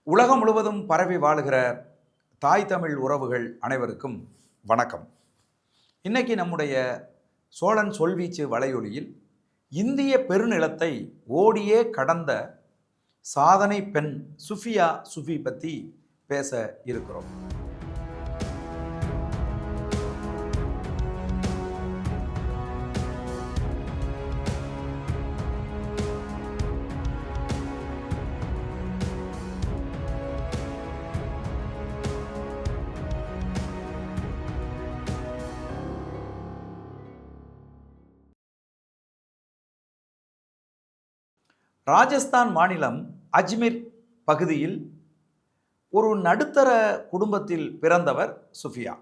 உலகம் முழுவதும் பரவி வாழுகிற தாய் தமிழ் உறவுகள் அனைவருக்கும் வணக்கம். இன்னைக்கு நம்முடைய சோழன் சொல்வீச்சு வலையொலியில் இந்திய பெருநிலத்தை ஓடியே கடந்த சாதனை பெண் சுஃபியா சுஃபி பற்றி பேச இருக்கிறோம். ராஜஸ்தான் மாநிலம் அஜ்மீர் பகுதியில் ஒரு நடுத்தர குடும்பத்தில் பிறந்தவர் சுஃபியா.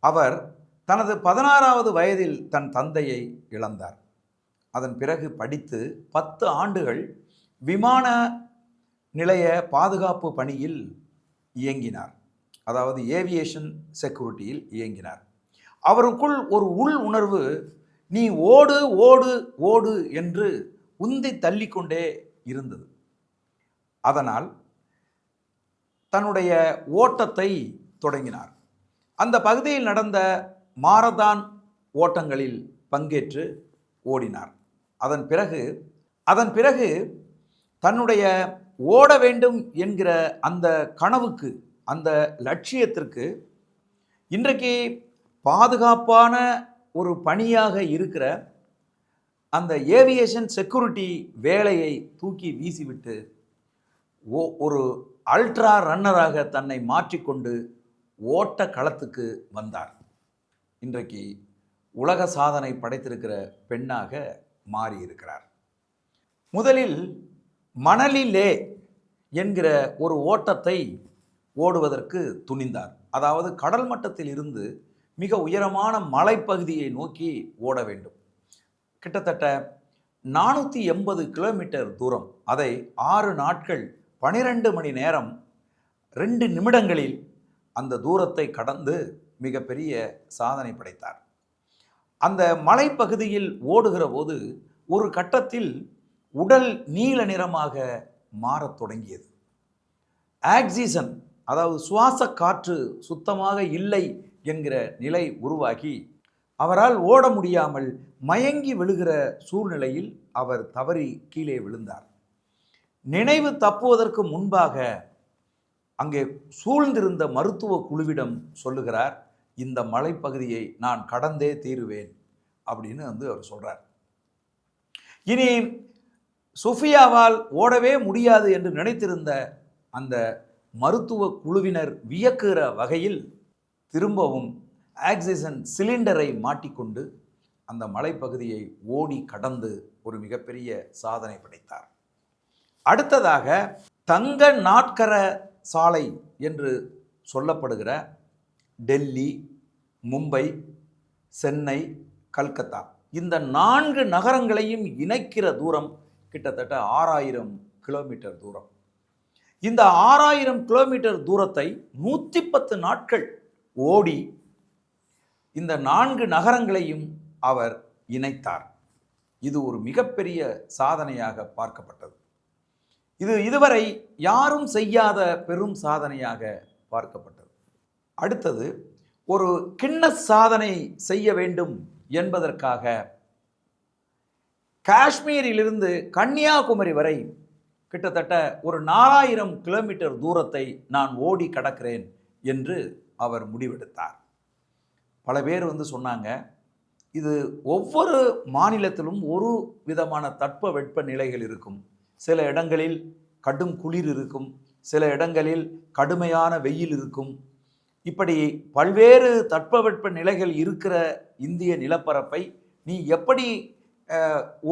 அவர் தனது 16வது வயதில் தன் தந்தையை இழந்தார். அதன் பிறகு படித்து 10 ஆண்டுகள் விமான நிலைய பாதுகாப்பு பணியில் இயங்கினார். அதாவது ஏவியேஷன் செக்யூரிட்டியில் இயங்கினார். அவருக்குள் ஒரு உள் உணர்வு, நீ ஓடு ஓடு ஓடு என்று உந்தி தள்ளிக்கொண்டே இருந்தது. அதனால் தன்னுடைய ஓட்டத்தை தொடங்கினார். அந்த பகுதியில் நடந்த மாரத்தான் ஓட்டங்களில் பங்கேற்று ஓடினார். அதன் பிறகு தன்னுடைய ஓட வேண்டும் என்கிற அந்த கனவுக்கு, அந்த லட்சியத்திற்கு இன்றைக்கு பாதுகாப்பான ஒரு பணியாக இருக்கிற அந்த ஏவியேஷன் செக்யூரிட்டி வேலையை தூக்கி வீசிவிட்டு ஒரு அல்ட்ரா ரன்னராக தன்னை மாற்றிக்கொண்டு ஓட்ட களத்துக்கு வந்தார். இன்றைக்கு உலக சாதனை படைத்திருக்கிற பெண்ணாக மாறியிருக்கிறார். முதலில் மணலி லே என்கிற ஒரு ஓட்டத்தை ஓடுவதற்கு துணிந்தார். அதாவது கடல் மட்டத்தில் இருந்து மிக உயரமான மலைப்பகுதியை நோக்கி ஓட வேண்டும். கிட்டத்தட்ட 480 கிலோமீட்டர் தூரம். அதை 6 நாட்கள் 12 மணி நேரம் 2 நிமிடங்களில் அந்த தூரத்தை கடந்து மிகப்பெரிய சாதனை படைத்தார். அந்த மலைப்பகுதியில் ஓடுகிற போது ஒரு கட்டத்தில் உடல் நீல நிறமாக மாறத் தொடங்கியது. ஆக்சிஜன், அதாவது சுவாச காற்று சுத்தமாக இல்லை என்கிற நிலை உருவாகி அவரால் ஓட முடியாமல் மயங்கி விழுகிற சூழ்நிலையில் அவர் தவறி கீழே விழுந்தார். நினைவு தப்புவதற்கு முன்பாக அங்கே சூழ்ந்திருந்த மருத்துவ குழுவிடம் சொல்லுகிறார், இந்த மலைப்பகுதியை நான் கடந்தே தீருவேன் அப்படின்னு அவர் சொல்றார். இனி சுஃபியாவால் ஓடவே முடியாது என்று நினைத்திருந்த அந்த மருத்துவ குழுவினர் வியக்குகிற வகையில் திரும்பவும் ஆக்சிஜன் சிலிண்டரை மாட்டிக்கொண்டு அந்த மலைப்பகுதியை ஓடி கடந்து ஒரு மிகப்பெரிய சாதனை படைத்தார். அடுத்ததாக தங்க நாட்கர சாலை என்று சொல்லப்படுகிற டெல்லி, மும்பை, சென்னை, கல்கத்தா, இந்த 4 நகரங்களையும் இணைக்கிற தூரம் கிட்டத்தட்ட 6000 கிலோமீட்டர் தூரம். இந்த 6000 கிலோமீட்டர் தூரத்தை 110 நாட்கள் ஓடி இந்த 4 நகரங்களையும் அவர் இணைத்தார். இது ஒரு மிகப்பெரிய சாதனையாக பார்க்கப்பட்டது. இது இதுவரை யாரும் செய்யாத பெரும் சாதனையாக பார்க்கப்பட்டது. அடுத்தது, ஒரு கின்னஸ் சாதனை செய்ய வேண்டும் என்பதற்காக காஷ்மீரிலிருந்து கன்னியாகுமரி வரை கிட்டத்தட்ட ஒரு 4000 கிலோமீட்டர் தூரத்தை நான் ஓடி கடக்கிறேன் என்று அவர் முடிவெடுத்தார். பல பேர் சொன்னாங்க, இது ஒவ்வொரு மாநிலத்திலும் ஒரு விதமான தட்ப வெட்ப நிலைகள் இருக்கும். சில இடங்களில் கடும் குளிர் இருக்கும், சில இடங்களில் கடுமையான வெயில் இருக்கும். இப்படி பல்வேறு தட்பவெட்ப நிலைகள் இருக்கிற இந்திய நிலப்பரப்பை நீ எப்படி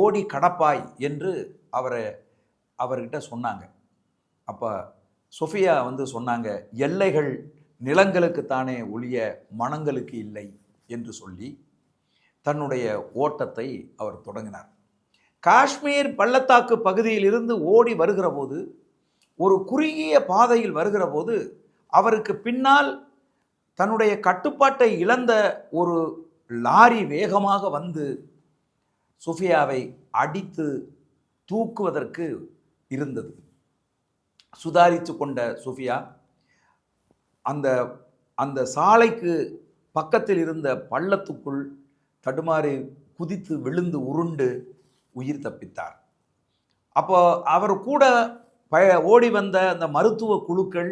ஓடி கடப்பாய் என்று அவர்கிட்ட சொன்னாங்க. அப்போ சுஃபியா சொன்னாங்க, எல்லைகள் நிலங்களுக்குத்தானே ஒழிய மனங்களுக்கு இல்லை என்று சொல்லி தன்னுடைய ஓட்டத்தை அவர் தொடங்கினார். காஷ்மீர் பள்ளத்தாக்கு பகுதியில் இருந்து ஓடி வருகிற போது, ஒரு குறுகிய பாதையில் வருகிற போது அவருக்கு பின்னால் தன்னுடைய கட்டுப்பாட்டை இழந்த ஒரு லாரி வேகமாக வந்து சுஃபியாவை அடித்து தூக்குவதற்கு இருந்தது. சுதாரித்து கொண்ட சோஃபியா அந்த அந்த சாலைக்கு பக்கத்தில் இருந்த பள்ளத்துக்குள் தடுமாறி குதித்து விழுந்து உருண்டு உயிர் தப்பித்தார். அப்போ அவர் கூட ஓடி வந்த அந்த மருத்துவ குழுக்கள்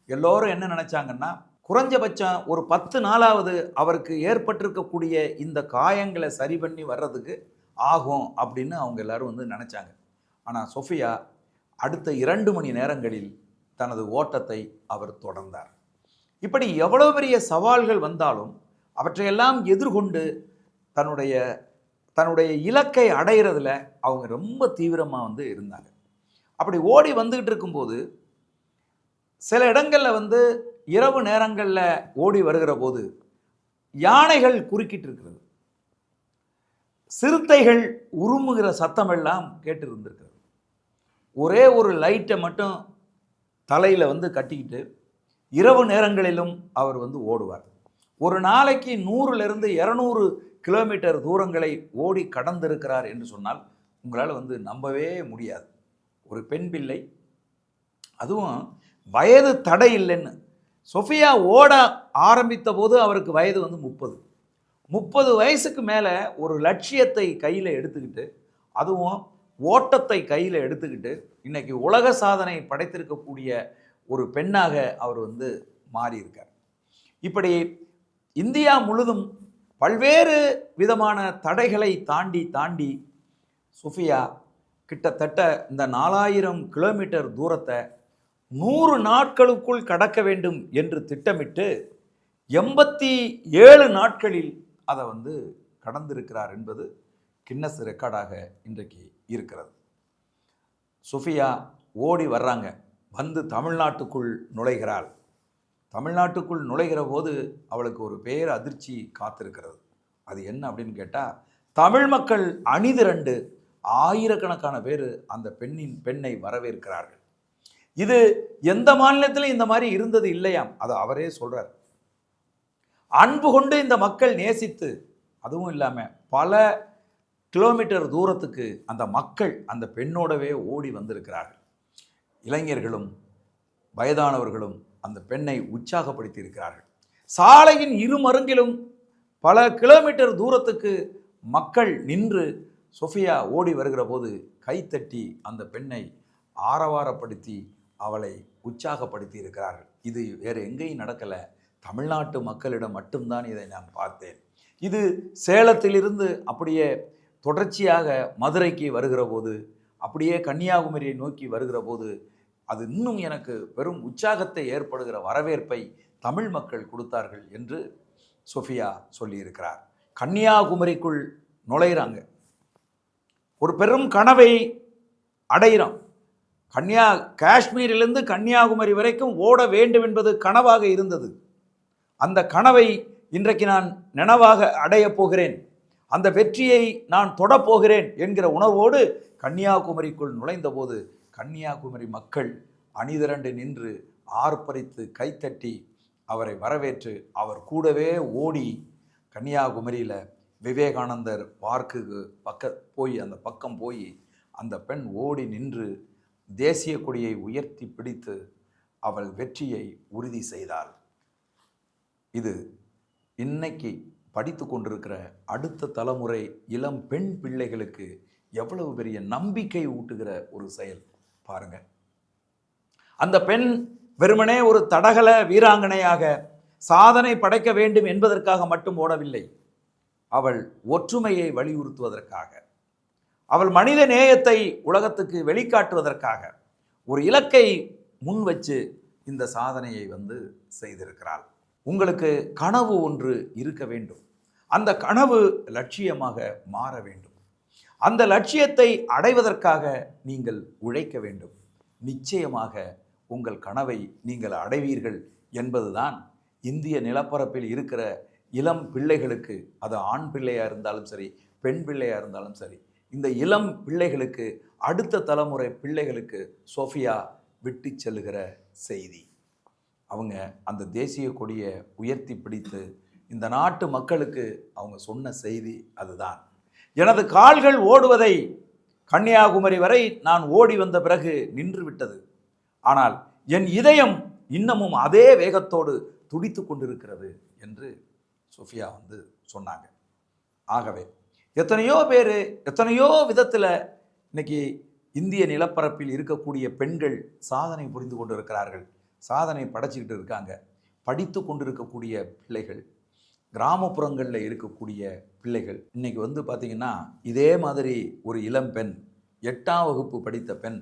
எல்லோரும் என்ன நினைச்சாங்கன்னா, குறைஞ்சபட்சம் ஒரு 10 நாளாவது அவருக்கு ஏற்பட்டிருக்கக்கூடிய இந்த காயங்களை சரி பண்ணி வர்றதுக்கு ஆகும் அப்படின்னு அவங்க எல்லாரும் வந்து நினைச்சாங்க. ஆனால் சோஃபியா அடுத்த 2 மணி நேரங்களில் தனது ஓட்டத்தை அவர் தொடர்ந்தார். இப்படி எவ்வளவு பெரிய சவால்கள் வந்தாலும் அவற்றையெல்லாம் எதிர்கொண்டு தன்னுடைய தன்னுடைய இலக்கை அடைகிறதுல அவங்க ரொம்ப தீவிரமாக வந்து இருந்தாங்க. அப்படி ஓடி வந்துக்கிட்டு இருக்கும்போது சில இடங்களில் வந்து இரவு நேரங்களில் ஓடி வருகிற போது யானைகள் குறுக்கிட்டு இருக்கிறது, சிறுத்தைகள் உருமுகிற சத்தமெல்லாம் கேட்டு இருந்திருக்கிறது. ஒரே ஒரு லைட்டை மட்டும் தலையில் வந்து கட்டிக்கிட்டு இரவு நேரங்களிலும் அவர் வந்து ஓடுவார். ஒரு நாளைக்கு 100லிருந்து 200 கிலோமீட்டர் தூரங்களை ஓடி கடந்திருக்கிறார் என்று சொன்னால் உங்களால் வந்து நம்பவே முடியாது. ஒரு பெண் பிள்ளை, அதுவும் வயது தடை இல்லைன்னு. சோஃபியா ஓட ஆரம்பித்த போது அவருக்கு வயது வந்து 30 வயசுக்கு மேலே ஒரு லட்சியத்தை கையில் எடுத்துக்கிட்டு, அதுவும் ஓட்டத்தை கையில் எடுத்துக்கிட்டு இன்னைக்கு உலக சாதனை படைத்திருக்கக்கூடிய ஒரு பெண்ணாக அவர் வந்து மாறியிருக்கார். இப்படி இந்தியா முழுதும் பல்வேறு விதமான தடைகளை தாண்டி சோஃபியா கிட்டத்தட்ட இந்த 4000 கிலோமீட்டர் தூரத்தை 100 நாட்களுக்குள் கடக்க வேண்டும் என்று திட்டமிட்டு 87 நாட்களில் அதை வந்து கடந்திருக்கிறார் என்பது கின்னஸ் ரெக்கார்டாக இன்றைக்கு இருக்கிறது. சோஃபியா ஓடி வர்றாங்க, வந்து தமிழ்நாட்டுக்குள் நுழைகிறாள். தமிழ்நாட்டுக்குள் நுழைகிற போது அவளுக்கு ஒரு பேர் அதிர்ச்சி காத்திருக்கிறது. அது என்ன அப்படின்னு கேட்டால், தமிழ் மக்கள் அணிதிரண்டு ஆயிரக்கணக்கான பேர் அந்த பெண்ணை வரவேற்கிறார்கள். இது எந்த மாநிலத்திலும் இந்த மாதிரி இருந்தது இல்லையாம். அதை அவரே சொல்றார். அன்பு கொண்டு இந்த மக்கள் நேசித்து, அதுவும் இல்லாமல் பல கிலோமீட்டர் தூரத்துக்கு அந்த மக்கள் அந்த பெண்ணோடவே ஓடி வந்திருக்கிறார்கள். இளைஞர்களும் வயதானவர்களும் அந்த பெண்ணை உற்சாகப்படுத்தி இருக்கிறார்கள். சாலையின் இருமருங்கிலும் பல கிலோமீட்டர் தூரத்துக்கு மக்கள் நின்று சோஃபியா ஓடி வருகிற போது கைத்தட்டி அந்த பெண்ணை ஆரவாரப்படுத்தி அவளை உற்சாகப்படுத்தி இருக்கிறார்கள். இது வேறு எங்கேயும் நடக்கலை, தமிழ்நாட்டு மக்களிடம் மட்டும்தான் இதை நான் பார்த்தேன். இது சேலத்திலிருந்து அப்படியே தொடர்ச்சியாக மதுரைக்கு வருகிற போது, அப்படியே கன்னியாகுமரியை நோக்கி வருகிற போது அது இன்னும் எனக்கு பெரும் உற்சாகத்தை ஏற்படுகிற வரவேற்பை தமிழ் மக்கள் கொடுத்தார்கள் என்று சோஃபியா சொல்லியிருக்கிறார். கன்னியாகுமரிக்குள் நுழைகிறாங்க, ஒரு பெரும் கனவை அடைகிறோம். காஷ்மீரிலிருந்து கன்னியாகுமரி வரைக்கும் ஓட வேண்டும் என்பது கனவாக இருந்தது. அந்த கனவை இன்றைக்கு நான் நினைவாக அடையப் போகிறேன், அந்த வெற்றியை நான் தொடப்போகிறேன் என்கிற உணர்வோடு கன்னியாகுமரிக்குள் நுழைந்த போது கன்னியாகுமரி மக்கள் அணிதிரண்டு நின்று ஆர்ப்பரித்து கைத்தட்டி அவரை வரவேற்று அவர் கூடவே ஓடி கன்னியாகுமரியில் விவேகானந்தர் பார்க்குக்கு அந்த பக்கம் போய் அந்த பெண் ஓடி நின்று தேசிய கொடியை உயர்த்தி பிடித்து அவள் வெற்றியை உறுதி செய்தாள். இது இன்னைக்கு படித்து கொண்டிருக்கிற அடுத்த தலைமுறை இளம் பெண் பிள்ளைகளுக்கு எவ்வளவு பெரிய நம்பிக்கை ஊட்டுகிற ஒரு செயல் பாருங்க. அந்த பெண் வெறுமனே ஒரு தடகள வீராங்கனையாக சாதனை படைக்க வேண்டும் என்பதற்காக மட்டும் ஓடவில்லை. அவள் ஒற்றுமையை வலியுறுத்துவதற்காக, அவள் மனித நேயத்தை உலகத்துக்கு வெளிக்காட்டுவதற்காக ஒரு இலக்கை முன் வச்சு இந்த சாதனையை வந்து செய்திருக்கிறாள். உங்களுக்கு கனவு ஒன்று இருக்க வேண்டும், அந்த கனவு லட்சியமாக மாற வேண்டும். அந்த லட்சியத்தை அடைவதற்காக நீங்கள் உழைக்க வேண்டும். நிச்சயமாக உங்கள் கனவை நீங்கள் அடைவீர்கள் என்பதுதான் இந்திய நிலப்பரப்பில் இருக்கிற இளம் பிள்ளைகளுக்கு, அது ஆண் பிள்ளையாக இருந்தாலும் சரி, பெண் பிள்ளையாக இருந்தாலும் சரி, இந்த இளம் பிள்ளைகளுக்கு, அடுத்த தலைமுறை பிள்ளைகளுக்கு சோஃபியா விட்டு செல்லுகிற செய்தி. அவங்க அந்த தேசிய கொடியை உயர்த்தி பிடித்து இந்த நாட்டு மக்களுக்கு அவங்க சொன்ன செய்தி அதுதான். எனது கால்கள் ஓடுவதை கன்னியாகுமரி வரை நான் ஓடி வந்த பிறகு நின்று விட்டது. ஆனால் என் இதயம் இன்னமும் அதே வேகத்தோடு துடித்து கொண்டிருக்கிறது என்று சோஃபியா சொன்னாங்க. ஆகவே எத்தனையோ பேர் எத்தனையோ விதத்தில் இன்னைக்கு இந்திய நிலப்பரப்பில் இருக்கக்கூடிய பெண்கள் சாதனை புரிந்து கொண்டு இருக்கிறார்கள், சாதனை படைச்சிக்கிட்டு இருக்காங்க. படித்து கொண்டிருக்கக்கூடிய பிள்ளைகள், கிராமப்புறங்களில் இருக்கக்கூடிய பிள்ளைகள் இன்னைக்கு பார்த்திங்கன்னா இதே மாதிரி ஒரு இளம்பெண் 8ஆம் வகுப்பு படித்த பெண்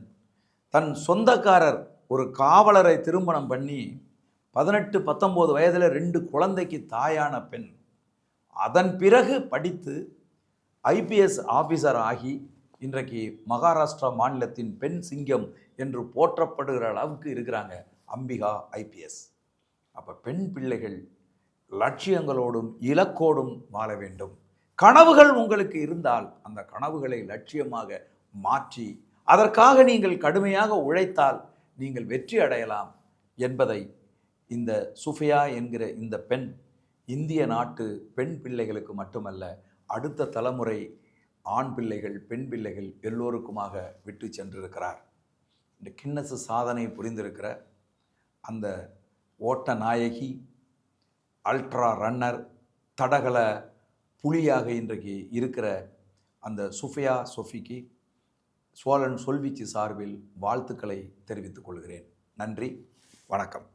தன் சொந்தக்காரர் ஒரு காவலரை திருமணம் பண்ணி 18-19 வயதில் 2 குழந்தைக்கு தாயான பெண் அதன் பிறகு படித்து ஐபிஎஸ் ஆஃபீஸர் ஆகி இன்றைக்கு மகாராஷ்டிரா மாநிலத்தின் பெண் சிங்கம் என்று போற்றப்படுகிற அளவுக்கு இருக்கிறாங்க அம்பிகா ஐபிஎஸ். அப்போ பெண் பிள்ளைகள் லட்சியங்களோடும் இலக்கோடும் வாழ வேண்டும். கனவுகள் உங்களுக்கு இருந்தால் அந்த கனவுகளை லட்சியமாக மாற்றி அதற்காக நீங்கள் கடுமையாக உழைத்தால் நீங்கள் வெற்றி அடையலாம் என்பதை இந்த சுஃபியா என்கிற இந்த பெண் இந்திய நாட்டு பெண் பிள்ளைகளுக்கு மட்டுமல்ல, அடுத்த தலைமுறை ஆண் பிள்ளைகள் பெண் பிள்ளைகள் எல்லோருக்குமாக விட்டு சென்றிருக்கிறார். இந்த கின்னஸ் சாதனை புரிந்திருக்கிற அந்த ஓட்ட நாயகி, அல்ட்ரா ரன்னர், தடகள புலியாக இன்றைக்கு இருக்கிற அந்த சுஃபியா சொஃபிக்கு சோழன் சொல்வீச்சு சார்பில் வாழ்த்துக்களை தெரிவித்துக் கொள்கிறேன். நன்றி, வணக்கம்.